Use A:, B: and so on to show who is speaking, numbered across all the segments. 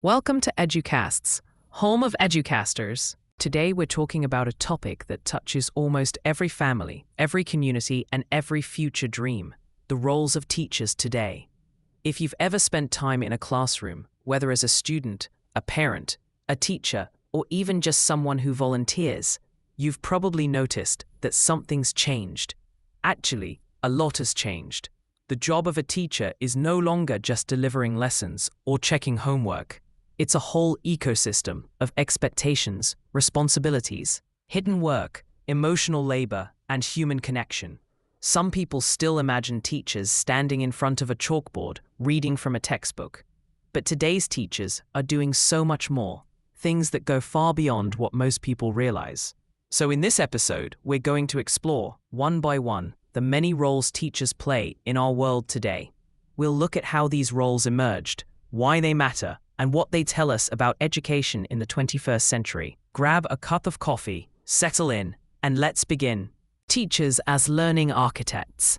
A: Welcome to EduCasts, home of EduCasters. Today we're talking about a topic that touches almost every family, every community, and every future dream: the roles of teachers today. If you've ever spent time in a classroom, whether as a student, a parent, a teacher, or even just someone who volunteers, you've probably noticed that something's changed. Actually, a lot has changed. The job of a teacher is no longer just delivering lessons or checking homework. It's a whole ecosystem of expectations, responsibilities, hidden work, emotional labor, and human connection. Some people still imagine teachers standing in front of a chalkboard, reading from a textbook. But today's teachers are doing so much more, things that go far beyond what most people realize. So in this episode, we're going to explore, one by one, the many roles teachers play in our world today. We'll look at how these roles emerged, why they matter, and what they tell us about education in the 21st century. Grab a cup of coffee, settle in, and let's begin. Teachers as learning architects.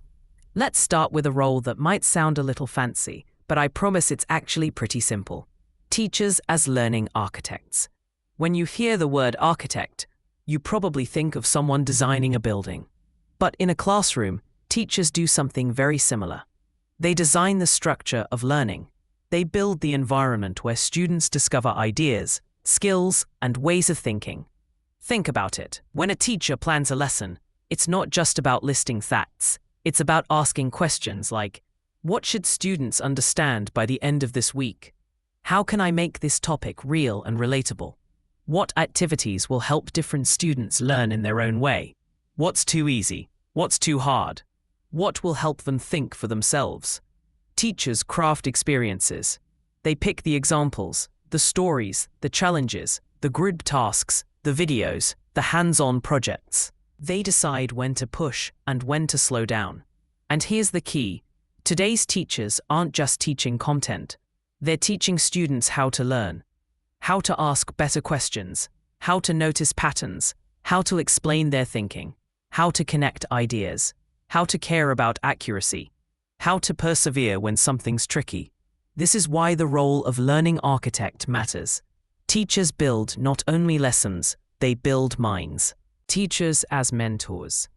A: Let's start with a role that might sound a little fancy, but I promise it's actually pretty simple. Teachers as learning architects. When you hear the word architect, you probably think of someone designing a building. But in a classroom, teachers do something very similar. They design the structure of learning. They build the environment where students discover ideas, skills, and ways of thinking. Think about it. When a teacher plans a lesson, it's not just about listing facts. It's about asking questions like, what should students understand by the end of this week? How can I make this topic real and relatable? What activities will help different students learn in their own way? What's too easy? What's too hard? What will help them think for themselves? Teachers craft experiences. They pick the examples, the stories, the challenges, the group tasks, the videos, the hands-on projects. They decide when to push and when to slow down. And here's the key. Today's teachers aren't just teaching content. They're teaching students how to learn, how to ask better questions, how to notice patterns, how to explain their thinking, how to connect ideas, how to care about accuracy, how to persevere when something's tricky. This is why the role of learning architect matters. Teachers build not only lessons, they build minds. Teachers as mentors.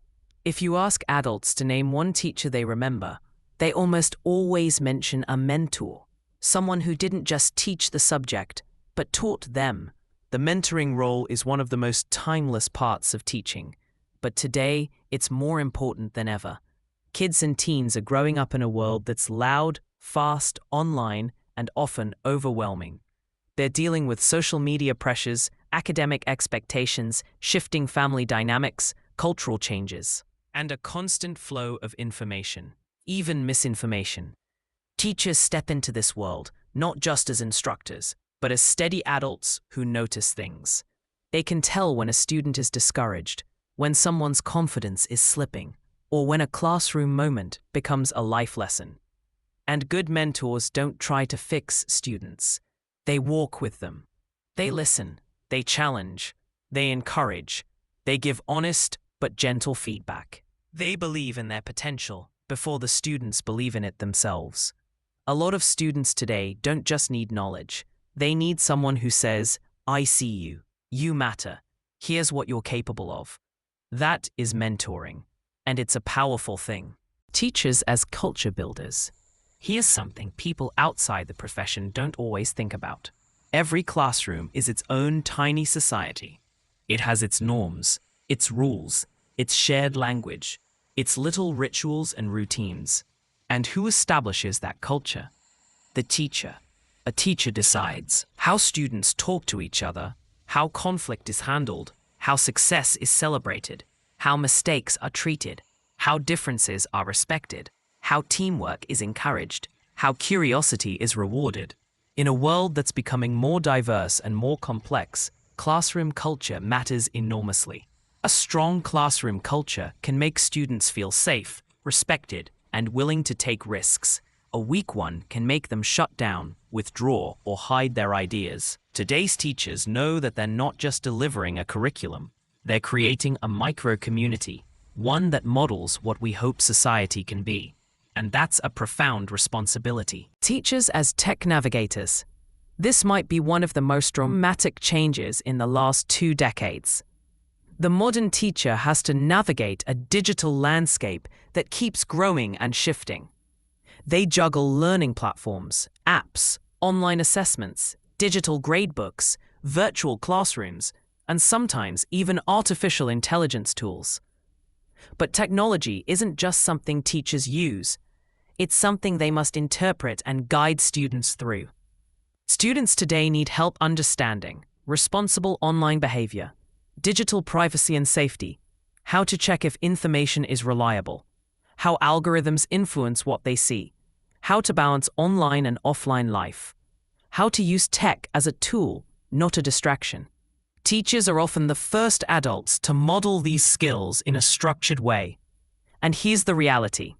A: If you ask adults to name one teacher they remember, they almost always mention a mentor, someone who didn't just teach the subject, but taught them. The mentoring role is one of the most timeless parts of teaching, but today it's more important than ever. Kids and teens are growing up in a world that's loud, fast, online, and often overwhelming. They're dealing with social media pressures, academic expectations, shifting family dynamics, cultural changes, and a constant flow of information, even misinformation. Teachers step into this world, not just as instructors, but as steady adults who notice things. They can tell when a student is discouraged, when someone's confidence is slipping, or when a classroom moment becomes a life lesson. And good mentors don't try to fix students. They walk with them. They listen, they challenge, they encourage, they give honest but gentle feedback. They believe in their potential before the students believe in it themselves. A lot of students today don't just need knowledge. They need someone who says, I see you, you matter, here's what you're capable of. That is mentoring. And it's a powerful thing. Teachers as culture builders. Here's something people outside the profession don't always think about. Every classroom is its own tiny society. It has its norms, its rules, its shared language, its little rituals and routines. And who establishes that culture? The teacher. A teacher decides how students talk to each other, how conflict is handled, how success is celebrated, how mistakes are treated, how differences are respected, how teamwork is encouraged, how curiosity is rewarded. In a world that's becoming more diverse and more complex, classroom culture matters enormously. A strong classroom culture can make students feel safe, respected, and willing to take risks. A weak one can make them shut down, withdraw, or hide their ideas. Today's teachers know that they're not just delivering a curriculum. They're creating a micro-community, one that models what we hope society can be. And that's a profound responsibility. Teachers as tech navigators. This might be one of the most dramatic changes in the last 2 decades. The modern teacher has to navigate a digital landscape that keeps growing and shifting. They juggle learning platforms, apps, online assessments, digital gradebooks, virtual classrooms, and sometimes even artificial intelligence tools. But technology isn't just something teachers use. It's something they must interpret and guide students through. Students today need help understanding responsible online behavior, digital privacy and safety, how to check if information is reliable, how algorithms influence what they see, how to balance online and offline life, how to use tech as a tool, not a distraction. Teachers are often the first adults to model these skills in a structured way. And here's the reality.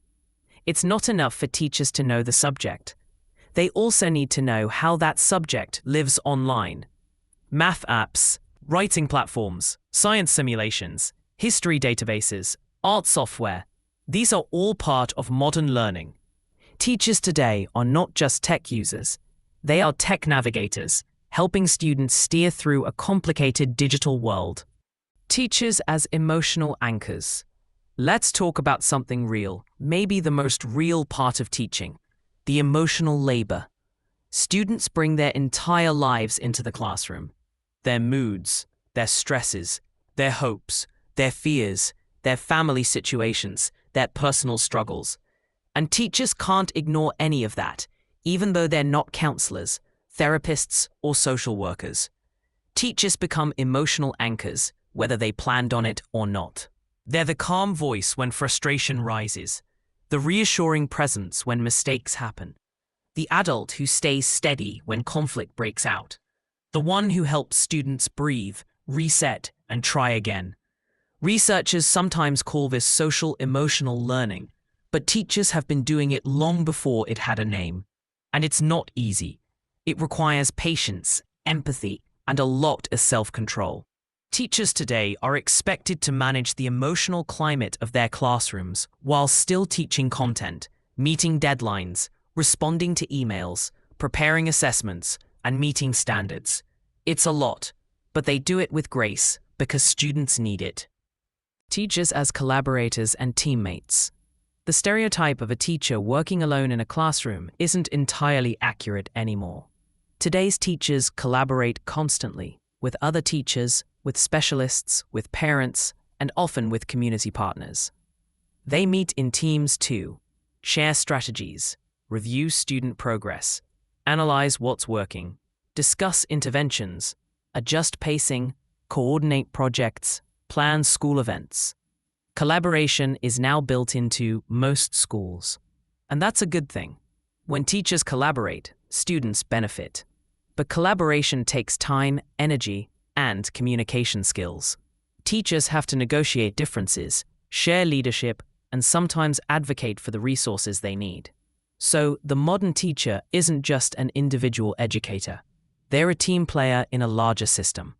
A: It's not enough for teachers to know the subject. They also need to know how that subject lives online. Math apps, writing platforms, science simulations, history databases, art software, these are all part of modern learning. Teachers today are not just tech users. They are tech navigators, helping students steer through a complicated digital world. Teachers as emotional anchors. Let's talk about something real, maybe the most real part of teaching, the emotional labor. Students bring their entire lives into the classroom. Their moods, their stresses, their hopes, their fears, their family situations, their personal struggles. And teachers can't ignore any of that, even though they're not counselors, therapists, or social workers. Teachers become emotional anchors, whether they planned on it or not. They're the calm voice when frustration rises, the reassuring presence when mistakes happen, the adult who stays steady when conflict breaks out, the one who helps students breathe, reset, and try again. Researchers sometimes call this social-emotional learning, but teachers have been doing it long before it had a name. And it's not easy. It requires patience, empathy, and a lot of self-control. Teachers today are expected to manage the emotional climate of their classrooms while still teaching content, meeting deadlines, responding to emails, preparing assessments, and meeting standards. It's a lot, but they do it with grace because students need it. Teachers as collaborators and teammates. The stereotype of a teacher working alone in a classroom isn't entirely accurate anymore. Today's teachers collaborate constantly with other teachers, with specialists, with parents, and often with community partners. They meet in teams too, share strategies, review student progress, analyze what's working, discuss interventions, adjust pacing, coordinate projects, plan school events. Collaboration is now built into most schools. And that's a good thing. When teachers collaborate, students benefit. But collaboration takes time, energy, and communication skills. Teachers have to negotiate differences, share leadership, and sometimes advocate for the resources they need. So, the modern teacher isn't just an individual educator. They're a team player in a larger system.